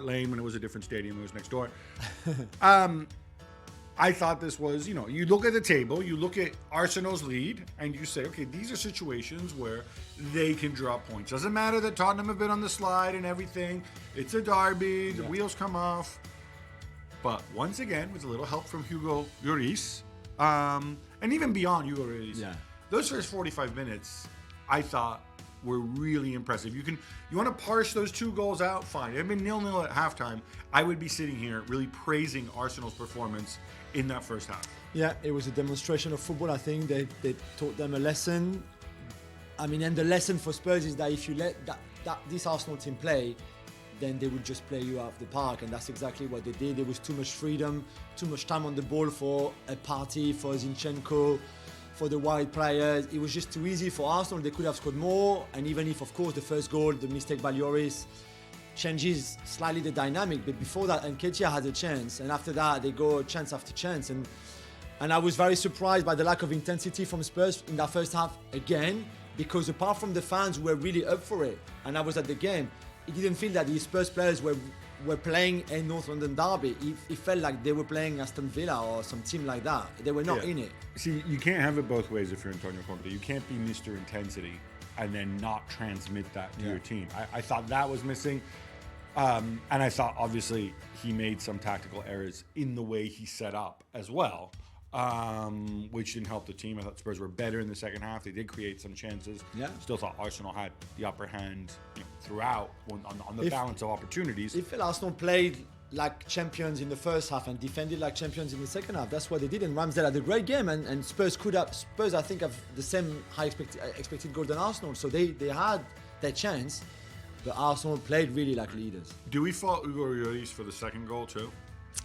Robert Lane when it was a different stadium. It was next door. I thought this was, you look at the table, you look at Arsenal's lead, and you say, okay, these are situations where they can drop points. Doesn't matter that Tottenham have been on the slide and everything. It's a derby. The wheels come off. But once again, with a little help from Hugo Lloris, and even beyond Hugo Lloris, those first 45 minutes, I thought, were really impressive. You want to parse those 2 goals out, fine. It had been 0-0 at halftime. I would be sitting here really praising Arsenal's performance in that first half. Yeah, it was a demonstration of football. I think they taught them a lesson. I mean, and the lesson for Spurs is that if you let this Arsenal team play, then they would just play you out of the park, and that's exactly what they did. There was too much freedom, too much time on the ball for a party, for Zinchenko, for the wide players. It was just too easy for Arsenal. They could have scored more, and even if, of course, the first goal, the mistake by Lloris, changes slightly the dynamic. But before that, Nketiah had a chance, and after that, they go chance after chance. And I was very surprised by the lack of intensity from Spurs in that first half again, because apart from the fans who were really up for it, and I was at the game, it didn't feel that the Spurs players were playing a North London derby. It felt like they were playing Aston Villa or some team like that. They were not in it. See, you can't have it both ways if you're Antonio Conte. You can't be Mr. Intensity and then not transmit that to your team. I thought that was missing. And I thought, obviously, he made some tactical errors in the way he set up as well, which didn't help the team. I thought Spurs were better in the second half. They did create some chances. Still thought Arsenal had the upper hand throughout on the balance of opportunities. If Arsenal played like champions in the first half and defended like champions in the second half, that's what they did. And Ramsdale had a great game, and Spurs I think have the same high expected goal than Arsenal, so they had their chance. But Arsenal played really like leaders. Do we fault Hugo Lloris for the second goal too?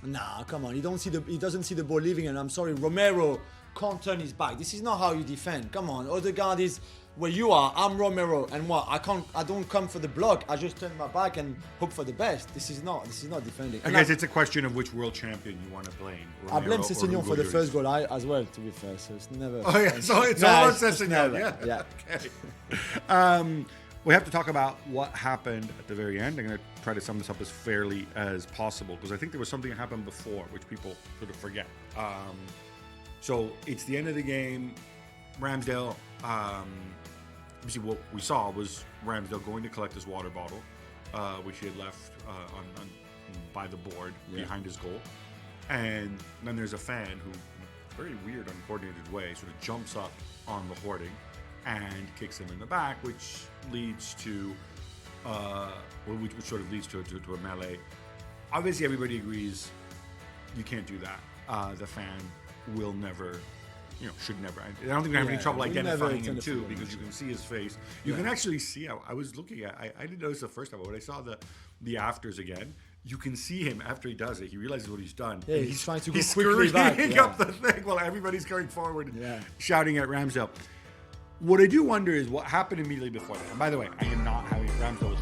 Nah, come on. He doesn't see the ball leaving, and I'm sorry, Romero can't turn his back. This is not how you defend. Come on. Odegaard is where you are. I'm Romero, and what? I don't come for the block. I just turn my back and hope for the best. This is not defending. I guess it's a question of which world champion you want to blame. I blame Sessegnon for the first goal as well, to be fair. So it's never. Oh yeah, so it's all on Sessegnon. Yeah. Okay. We have to talk about what happened at the very end. I'm going to try to sum this up as fairly as possible, because I think there was something that happened before, which people sort of forget. So it's the end of the game. Ramsdale, obviously what we saw was Ramsdale going to collect his water bottle, which he had left by the board behind his goal. And then there's a fan who, in a very weird, uncoordinated way, sort of jumps up on the hoarding and kicks him in the back, which leads to, which sort of leads to a melee. Obviously, everybody agrees you can't do that. The fan will never, should never. I don't think we have any trouble identifying him too, because you can see his face. You can actually see. I was looking at. I didn't notice the first time, but when I saw the afters again, you can see him after he does it. He realizes what he's done. Yeah, he's trying to go quickly back. Up the thing while everybody's going forward and shouting at Ramsdale. What I do wonder is what happened immediately before that. And by the way, I am not having Ramsdale was